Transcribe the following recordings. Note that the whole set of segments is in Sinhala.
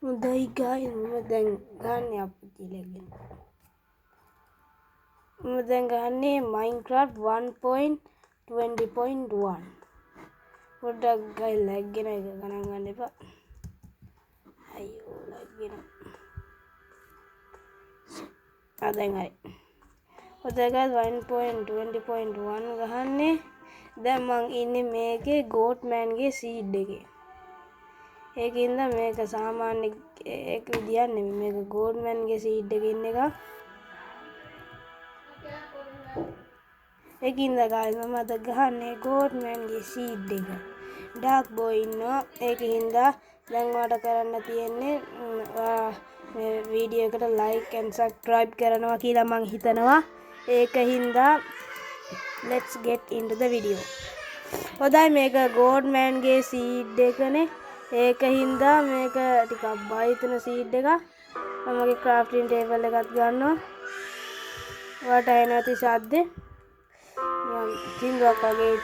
උදයි ගායි මම දැන් ගන්න අපිටිලගෙන මම දැන් ගන්නේ Minecraft 1.20.1 පොඩ්ඩක් ගයි ලැග් ගෙන එක ගණන් ගන්න එපා අයියෝ ලැග් ගෙන දැන් හරි උදයි ගායි 1.20.1 ගහන්නේ දැන් මං ඉන්නේ මේකේ ගෝට්මෑන් ගේ සීඩ් එකේ ඒකින්ද මේක සාමාන්‍ය එක විදියක් නෙමෙයි මේක ගෝඩ්මෑන් ගේ සීඩ් එකේ ඉන්න එක ඒකින්ද ගායිස් මම අද ගහන්නේ ගෝඩ්මෑන් ගේ සීඩ් එක ඩාර්ක් බෝයි ඉන්නවා ඒකින්ද දැන් ඔයාලට කරන්න තියෙන්නේ මේ වීඩියෝ එකට ලයික් and subscribe කරනවා කියලා මං හිතනවා ඒකින්ද let's get into the video හොඳයි මේක ගෝඩ්මෑන් ගේ සීඩ් එකනේ ඒකින්ද මේක ටිකක් බයිතන සීඩ් එක මම මගේ ක්‍රාෆ්ටින් ටේබල් එකත් ගන්නවා ඔයාලට ඇහෙනවා ඇති ශබ්දේ මම කින්දුවක් වගේ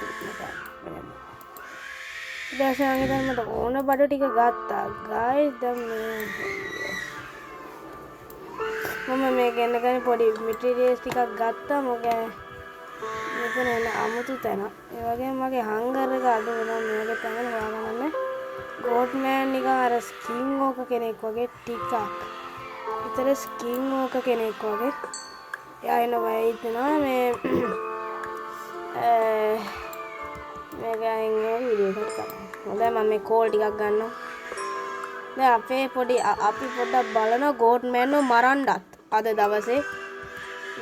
ඉතින් දැන් මට ඕන බඩ ටික ගත්තා ගායිස් දැන් මම මේ ගෙන්නගෙන පොඩි මැටීරියල්ස් ටිකක් ගත්තා මොකද මෙතන එන අමුතු තැන ඒ වගේම මගේ හංගර් එක අඩු වෙනවා මේක තමයි හොයාගන්න ගෝඩ්මෑන් එක අර ස්කින් ඕක කෙනෙක් වගේ ටිකක් විතර ස්කින් ඕක කෙනෙක් වගේ එයා එනවා හිතනවා මේ මේකෙන් වීඩියෝ එකක් කරනවා හොඳයි මම මේ කෝල් ටිකක් ගන්නවා දැන් අපි පොඩ්ඩක් බලනවා ගෝඩ්මෑන්ව මරන්නත් අද දවසේ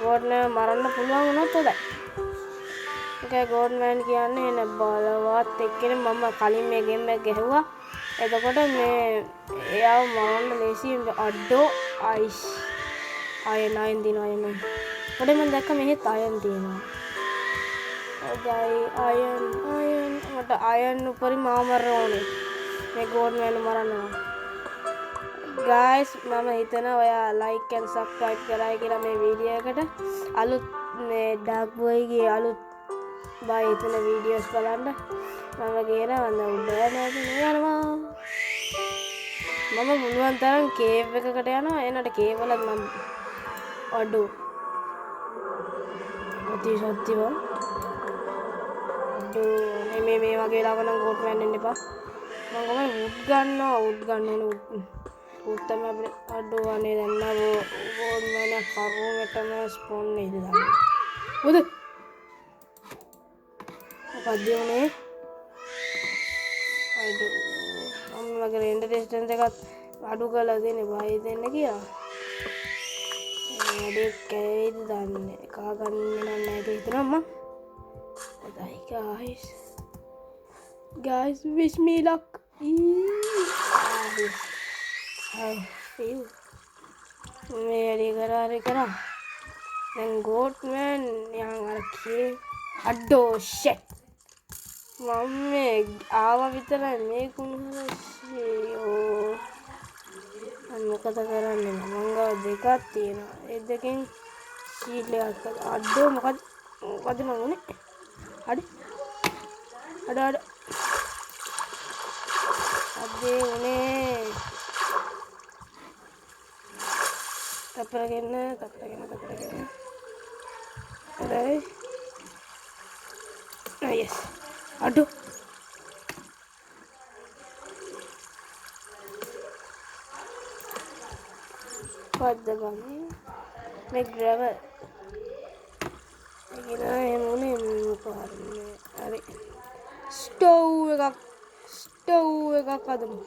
ගෝඩ්මෑන් මරන්න පුළුවන් වුණොත් හොඳයි ඒකයි ගෝඩ්මෑන් කියන්නේ එන බලවත් එක්කෙනෙක් මම කලින් මේ ගේම් එක ගැහුවා එතකොට මේ එයාව මරන්න ලේසි අඩෝ අයිස් අයන් දිනවා අයන් පොඩි මම දැක්ක මෙහෙත් අයන් තියෙනවා අයන් මට අයන් උපරිම ආමර ඕනේ මේ ගෝඩ්මෑන් මරන්න ගායිස් මම හිතනවා ඔයා ලයික් and subscribe කරයි කියලා මේ වීඩියෝ එකට අලුත් මේ ඩාර්ක් බෝයිගේ අලුත් බයි හිතන වීඩියෝස් බලන්න මම ගේනවා උඩ යනවා මම පුළුවන් තරම් කේව් එකකට යනවා එනට කේව් වල මම අඩු අති සත්‍යව මේ වගේ ලාවන ගෝඩ්මෑන් එන්න එපා මම ගමන් උඩ් ගන්න ඕනේ උඩ් තමයි අපිට අඩු වනේ දැන් නව ගෝඩ්මෑන් කරුමෙටම ස්පෝන් නේද දාන්නේ උද මොකද උනේ අඩු මම මගේ රෙන්ඩර් ඩිස්ටන්ස් එකත් අඩු කරලා දෙන්නේ බයි දෙන්න කියලා වැඩේ කැයිද දන්නේ කා ගන්නේ නැහැ කියලා හිතනවා මම guys wish me luck मेरी करा then goatman yang arki addo shit මම ආවා විතරයි මේ කුණුහරුසියෝ මොකද කරන්නේ මම ගාව දෙකක් තියෙනවා ඒ දෙකෙන් ෂීල්ඩ් එකක් අඩෝ මොකද මම උනේ අඩ අදේ උනේ කපරගෙන හොඳයි yes අඩෝ පද්ද ගන්නේ මේ ග්‍රැවල් ඒකේ එහෙම උනේ මොකක්ද හරි ස්ටෝව් එකක් අදමු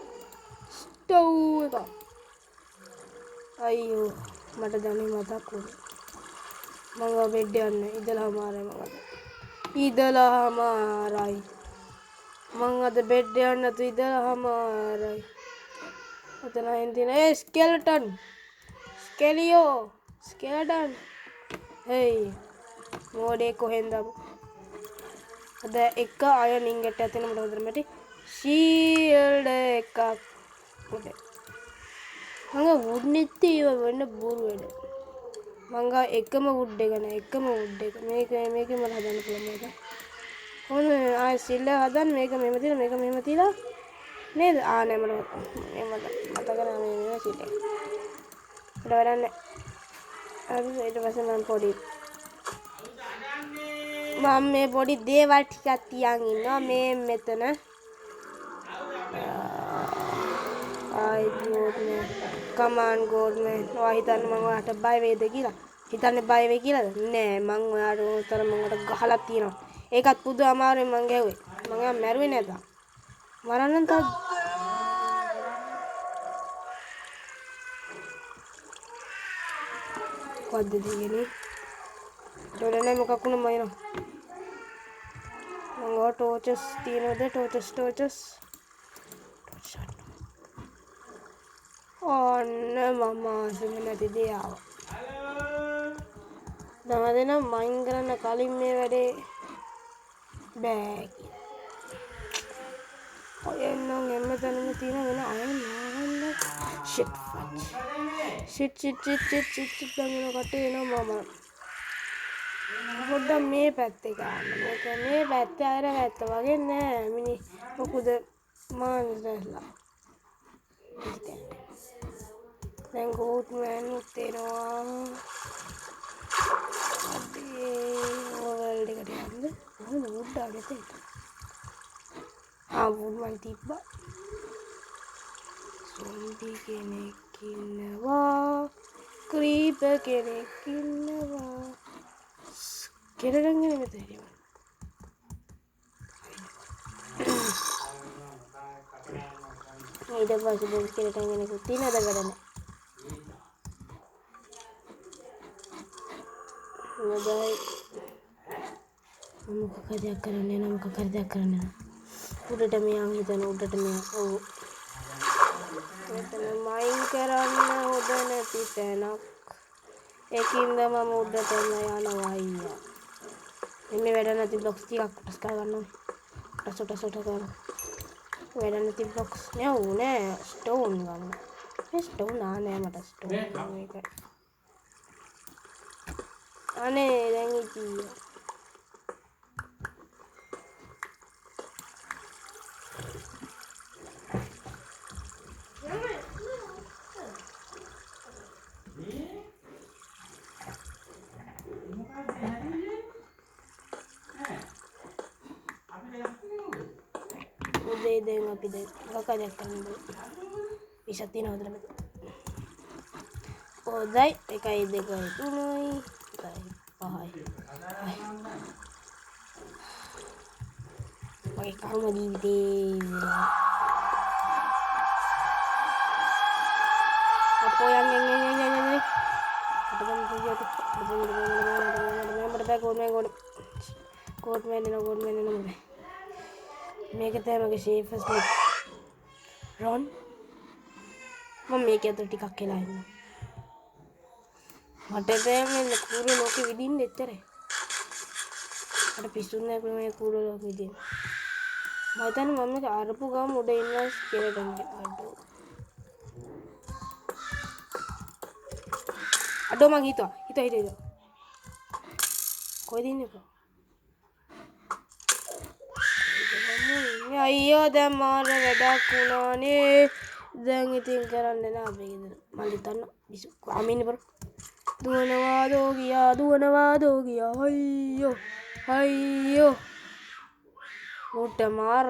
ස්ටෝව් එක අයියෝ මට දැන් මතක් වුණා මම බෙඩ් යන්න ඉඳලාමාරයි මං අද බෙඩ් යන්න තු ඉඳලාමාරයි ඔතන හින්දින ස්කෙලටන් හේ මෝඩේ කොහෙන්ද අද එක අයන් ඉංගට ඇතෙන මට හොඳට මැටි ෂීල්ඩ් එකක් උඩ මං වුඩ් නැති ඒව වෙන්න බොරු වැඩ මං ගා එකම වුඩ් එක මේක මට හදන්න පුළුවන් මේක කොහොමද ආයෙ සිල්ල හදන්න මේක මෙහෙම තියලා නේද? නෑ මට මතක නෑ සීට් එක. ඊට වඩා හරි ඊට පස්සේ මම මේ පොඩි දේවල් ටිකක් තියන් ඉන්නවා මේ මෙතන. ගෝඩ්මන් කමාන් ගෝඩ්මන් ඔයා හිතන්නේ මම ඔයාට බය වේද කියලා? හිතන්නේ බය වෙයි කියලාද? නෑ මං ඔයාට උතර මං ගහලා තියෙනවා. ඒකත් පුදු අමාරුවෙන් මං ගැහුවේ. මං එයා මැරුවේ නේද? මරන්න තව කොද්ද දෙන්නේ? දොරේ මොකක් වුණ මයින්නවා. මං ටෝචස් තියනවද? ටෝචස් ඔන්න මම ආසම නැති දේ ආවා. දවදෙනා මයින් කරන්න කලින් මේ වැඩේ බෑ කියලා. ඔය එන්නම් එම්මතනම තියෙන වෙන අය නාවන්න ෂිට් දඟන කටේ එනවා මම. පොඩ්ඩක් මේ පැත්තේ ගන්න. මේක මේ පැත්තේ අර පැත්ත වගේ නෑ මිනි මොකුද මාන්දලා. දැන් ගෝඩ්මන් උත්තේනවා. වර්ල්ඩ් එකට යන්න. මොකද වුඩ් ආගෙත් ඒක. වුඩ්මන් තිබ්බා. සොම්බි කෙනෙක් ඉන්නවා. ක්‍රීපර් කෙනෙක් ඉන්නවා. කෙරගන්නේ මෙතන. ඊට පස්සේ බොස් කෙරගන්නේ කුතිනද වැඩනේ. මොකද මොකක් දෙයක් කරන්නේ නැහැ. උඩට මෙයන් හිතන උඩට මෙයන් ඔව්. මෙතන මයින් කරන්න හොද නැති තැනක්. ඒකින්ද මම උඩට යනවා අයියා. මේ වැඩ නැති බ්ලොක්ස් ටිකක් කොටස් කරගන්න ඕනේ. කොටස් කරගන්න. වැඩ නැති බ්ලොක්ස් නෑ ස්ටෝන් ගන්න. මේ ස්ටෝන් නෑ මට ස්ටෝන් මේක. අනේ දැන් ඉතියි. උදේ දැන් අපි දැන් කකදයක් කරනවා. විශත් තියනවද මෙතන? හොඳයි 1 2 3යි 5යි. මගේ කර්ම ජීවිතේ අපෝ යන් ගෝඩ්මන් මේක තමයි මගේ සේෆස් රොන් මම මේක ඇතුළේ ටිකක් කියලා ඉන්නවා. මට තේරෙන්නේ කූරු ලෝකෙ විදින්න එච්චරයි. අර පිස්සුන්නේ මේ කූරු ලෝකෙ විදින්න. මම හිතන්නේ මම මේක අරපු ගම උඩ ඉන්නවා කියලා ගන්නේ. අඩෝ මං හිතුවා. කොහෙද ඉන්නේ? අයියෝ දැන් මාර වැඩක් වුණානේ. දැන් ඉතින් කරන්න නෑ අපේ ගෙදර. මම හිතන්න බිසු අමින්න බර. දුවනවාදෝ ගියා. අයියෝ. උට මාර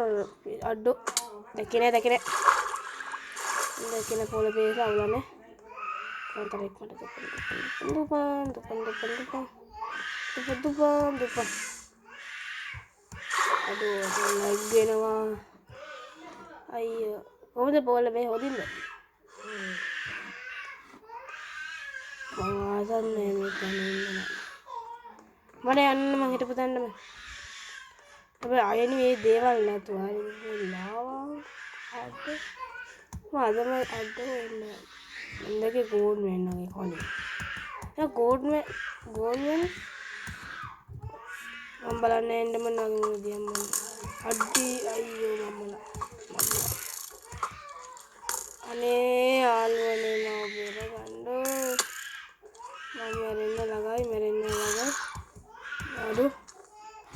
අඩෝ දැකිනේ. දැකින පොළ පේස අවුලන්නේ. කොන්තරෙක් මට දුපන්. aduh lagi nama ayo kamu tuh boleh behodin deh pengawasan ini mana yang memang hidup tanda tapi ayah ini dewa lah tuh hari ini lawa ada ke gold man lagi kali ya gold man Mambalane endemen nanging dia man. Adi ayo mamala. Ane alwane mau bera gando. Merenna lagai.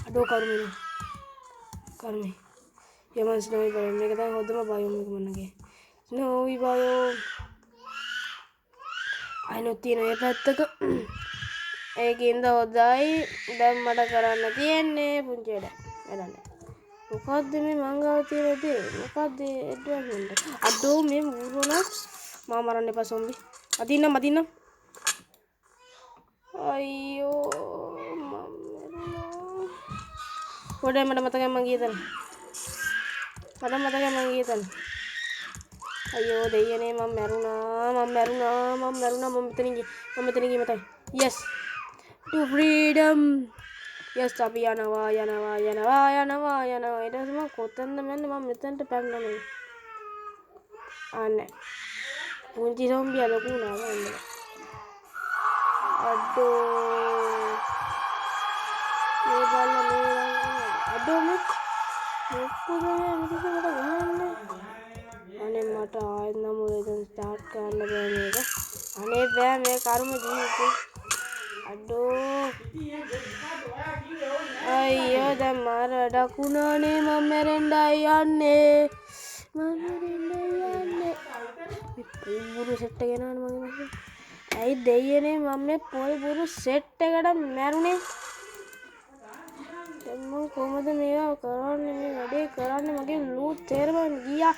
Aduh karmi. යමන් ස්නෝයි බයෝම් මේක තමයි හොඳම බයෝම් එක මන්නගේ ස්නෝයි බයෝම් අයිනොත් තියෙන ඒ පැත්තක ඒකින්ද හොඳයි දැන් මට කරන්න තියෙන්නේ පුංචි වැඩක් මොකද්ද මේ මංගාව තියෙන දේ මොකද්ද ඇඩ්වර්ටයිස්මන්ට් අඩෝ මේ ඌරණ මා මරන්න එපා සොම්බි අදින්නම් අයියෝ පොඩේ මට මතකයි මං ගිය තැන අයියෝ දෙයියනේ මම මැරුණා මම මෙතනින් ගියේ මතයි yes to freedom yes අපි යනවා ඊට පස්සේ මම කොතනද මන්නේ මම මෙතනට පැනලා නේ අනේ පුංචි සොම්බියා ලොකු වුණා නේද අඩෝ මේ බලන්න අඩෝ මොකද මෙතනට ගහන්නේ අනේ මට ආයෙත් නම් උදේ ස්ටාර්ට් කරන්න බෑ මේක අනේ බෑ මේ කර්ම ජීවිතේ අඩෝ අයියෝ දැන් මාර වැඩක් වුණානේ මම මැරෙන්නයි යන්නේ මේ පුරු සෙට් එක ගෙනාන මගේ ඇයි දෙයියනේ මම මේ පොල් පුරු සෙට් එකට මැරුණේ දැන් මම කොහමද මේවා කරන්නේ මේ වැඩේ කරන්නේ මගේ ලූට් තේරෙන්න ගියා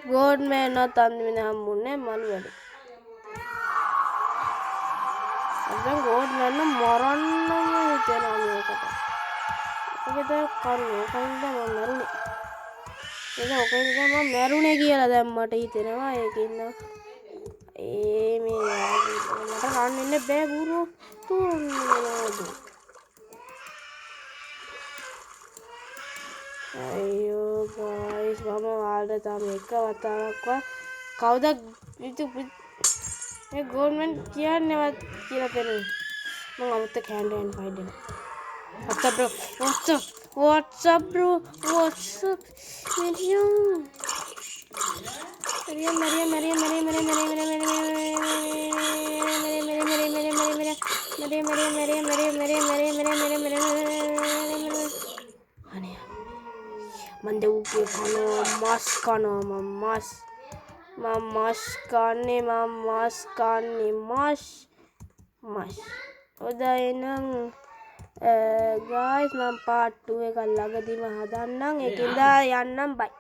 ගෝඩ් මෑන් නත් අන්තිමේ හම්බුන්නේ මලු වැඩ දැන් ගෝඩ් මෑන් මරන්නම හිතෙනවා මේකට ඔකද කන්නේ කයින්ද මම මැරුණේ කියලා දැන් මට හිතෙනවා ඒකින්ද මේ මට රන් ඉන්න බෑ බුරු අයියෝ ගයිස් මම ඔයාලට තාම එක වතාවක්වත් කවුද මේ ගවර්න්මන්ට් කියන්නේවත් කියලා පෙන්නේ මම අමුත කැන්ඩල් ෆයිට් එක what's up bro Mande uke khano mas khano mas udah enang guys mam part 2 එක ළඟදීම හදන්නම් ඒකෙන්ද යන්නම් bye